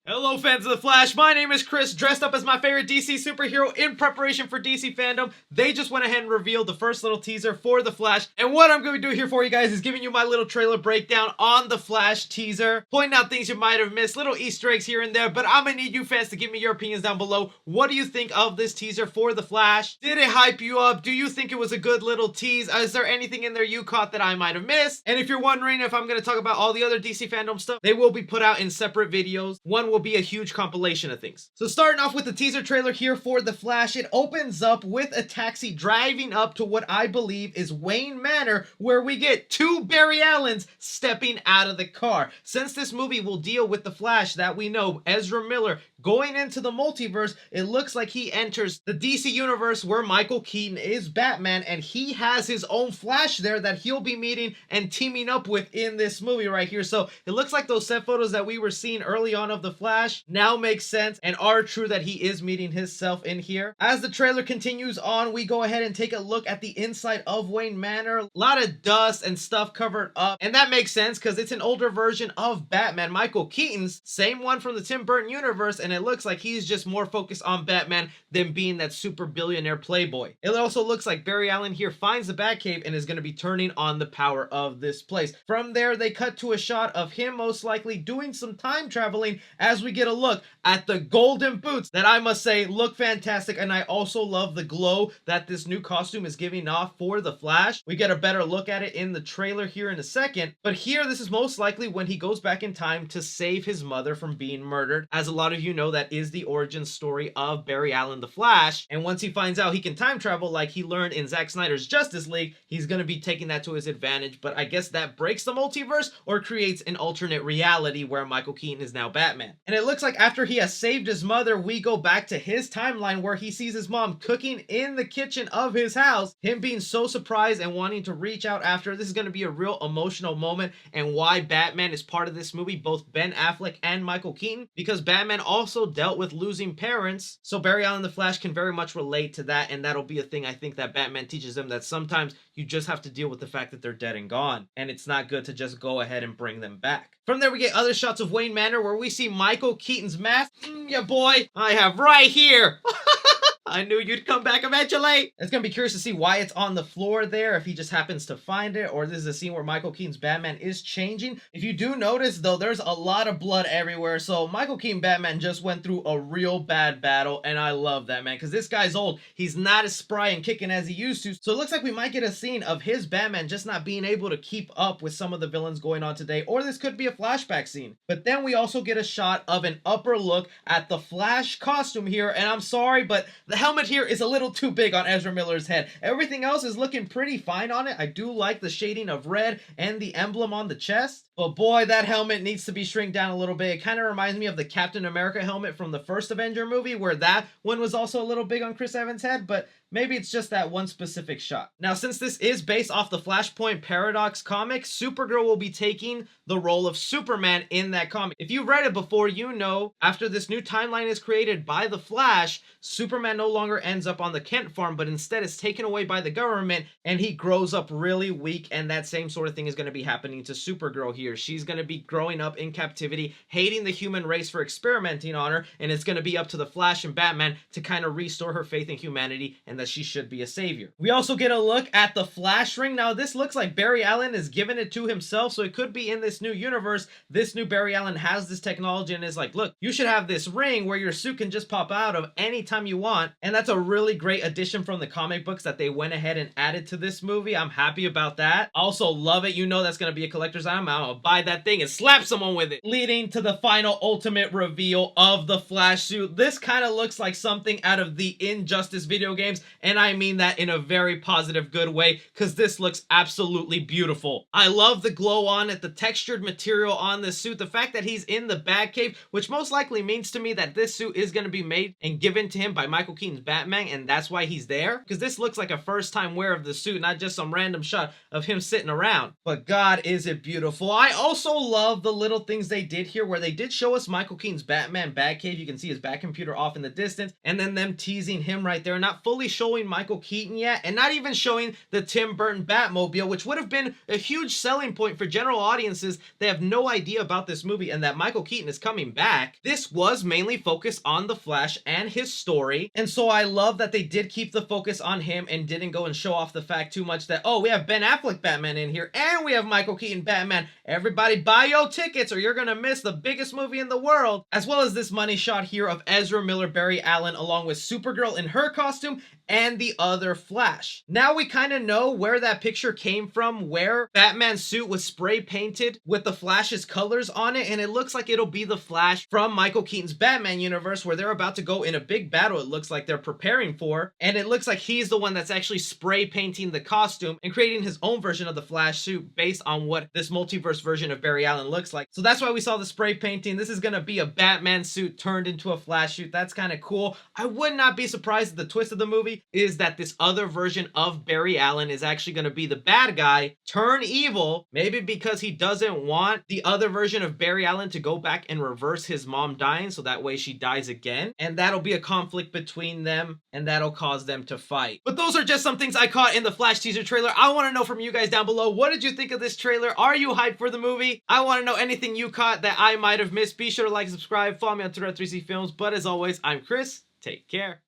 Hello fans of The Flash, my name is Chris, dressed up as my favorite DC superhero in preparation for DC Fandome. They just went ahead and revealed the first little teaser for The Flash, and what I'm going to do here for you guys is giving you my little trailer breakdown on The Flash teaser, pointing out things you might have missed, little Easter eggs here and there, but I'm going to need you fans to give me your opinions down below. What do you think of this teaser for The Flash? Did it hype you up? Do you think it was a good little tease? Is there anything in there you caught that I might have missed? And if you're wondering if I'm going to talk about all the other DC Fandome stuff, they will be put out in separate videos. One will be a huge compilation of things. So starting off with the teaser trailer here for The Flash, it opens up with a taxi driving up to what I believe is Wayne Manor, where we get two Barry Allens stepping out of the car. Since this movie will deal with The Flash that we know, Ezra Miller, going into the multiverse, it looks like he enters the DC universe where Michael Keaton is Batman, and he has his own Flash there that he'll be meeting and teaming up with in this movie right here. So it looks like those set photos that we were seeing early on of The Flash now make sense and are true that he is meeting himself in here. As the trailer continues on, we go ahead and take a look at the inside of Wayne Manor. A lot of dust and stuff covered up, and that makes sense because it's an older version of Batman. Michael Keaton's, same one from the Tim Burton universe, and it looks like he's just more focused on Batman than being that super billionaire playboy. It also looks like Barry Allen here finds the Batcave and is going to be turning on the power of this place. From there, they cut to a shot of him most likely doing some time traveling as we get a look at the golden boots that I must say look fantastic, and I also love the glow that this new costume is giving off for The Flash. We get a better look at it in the trailer here in a second, but here this is most likely when he goes back in time to save his mother from being murdered. As a lot of you know, that is the origin story of Barry Allen the Flash, and once he finds out he can time travel like he learned in Zack Snyder's Justice League, he's going to be taking that to his advantage. But I guess that breaks the multiverse or creates an alternate reality where Michael Keaton is now Batman. And it looks like after he has saved his mother, we go back to his timeline where he sees his mom cooking in the kitchen of his house, him being so surprised and wanting to reach out after. This is going to be a real emotional moment, and why Batman is part of this movie, both Ben Affleck and Michael Keaton, because Batman also dealt with losing parents, so Barry Allen the Flash can very much relate to that, and that'll be a thing I think that Batman teaches them, that sometimes you just have to deal with the fact that they're dead and gone, and it's not good to just go ahead and bring them back. From there, we get other shots of Wayne Manor where we see Michael Keaton's mask. Yeah, boy, I have right here. I knew you'd come back eventually. It's going to be curious to see why it's on the floor there, if he just happens to find it, or this is a scene where Michael Keaton's Batman is changing. If you do notice, though, there's a lot of blood everywhere, so Michael Keaton Batman just went through a real bad battle, and I love that, man, because this guy's old. He's not as spry and kicking as he used to, so it looks like we might get a scene of his Batman just not being able to keep up with some of the villains going on today, or this could be a flashback scene. But then we also get a shot of an upper look at the Flash costume here, and I'm sorry, but the helmet here is a little too big on Ezra Miller's head. Everything else is looking pretty fine on it. I do like the shading of red and the emblem on the chest, but boy, that helmet needs to be shrink down a little bit. It kind of reminds me of the Captain America helmet from the first Avenger movie, where that one was also a little big on Chris Evans' head, but maybe it's just that one specific shot. Now, since this is based off the Flashpoint Paradox comic, SuperGirl will be taking the role of Superman in that comic. If you've read it before, you know after this new timeline is created by the Flash, Superman no longer ends up on the Kent farm, but instead is taken away by the government, and he grows up really weak, and that same sort of thing is going to be happening to Supergirl here. She's going to be growing up in captivity, hating the human race for experimenting on her, and it's going to be up to the Flash and Batman to kind of restore her faith in humanity and that she should be a savior. We also get a look at the Flash ring. Now, this looks like Barry Allen is giving it to himself, so it could be in this new universe. This new Barry Allen has this technology and is like, look, you should have this ring where your suit can just pop out of anytime you want, and that's a really great addition from the comic books that they went ahead and added to this movie. I'm happy about that. Also love it. You know that's going to be a collector's item. I'm going to buy that thing and slap someone with it. Leading to the final ultimate reveal of the Flash suit. This kind of looks like something out of the Injustice video games, and I mean that in a very positive, good way, because this looks absolutely beautiful. I love the glow on it, the textured material on this suit, the fact that he's in the Batcave, which most likely means to me that this suit is going to be made and given to him by Michael Keaton's Batman, and that's why he's there, because this looks like a first-time wear of the suit, not just some random shot of him sitting around. But God, is it beautiful. I also love the little things they did here, where they did show us Michael Keaton's Batman Batcave. You can see his Bat computer off in the distance, and then them teasing him right there, not fully showing Michael Keaton yet, and not even showing the Tim Burton Batmobile, which would have been a huge selling point for general audiences that have no idea about this movie and that Michael Keaton is coming back. This was mainly focused on the Flash and his story, and so I love that they did keep the focus on him and didn't go and show off the fact too much that, oh, we have Ben Affleck Batman in here and we have Michael Keaton Batman. Everybody buy your tickets or you're gonna miss the biggest movie in the world. As well as this money shot here of Ezra Miller Barry Allen along with Supergirl in her costume and the other Flash. Now we kind of know where that picture came from, where Batman's suit was spray painted with the Flash's colors on it, and it looks like it'll be the Flash from Michael Keaton's Batman universe where they're about to go in a big battle it looks like they're preparing for, and it looks like he's the one that's actually spray painting the costume and creating his own version of the Flash suit based on what this multiverse version of Barry Allen looks like. So that's why we saw the spray painting. This is gonna be a Batman suit turned into a Flash suit. That's kind of cool. I would not be surprised if the twist of the movie is that this other version of Barry Allen is actually going to be the bad guy, turn evil, maybe because he doesn't want the other version of Barry Allen to go back and reverse his mom dying so that way she dies again, and that'll be a conflict between them and that'll cause them to fight. But those are just some things I caught in the Flash teaser trailer. I want to know from you guys down below, what did you think of this trailer? Are you hyped for the movie? I want to know anything you caught that I might have missed. Be sure to like, subscribe, follow me on Twitter at 3C Films, but as always, I'm Chris. Take care.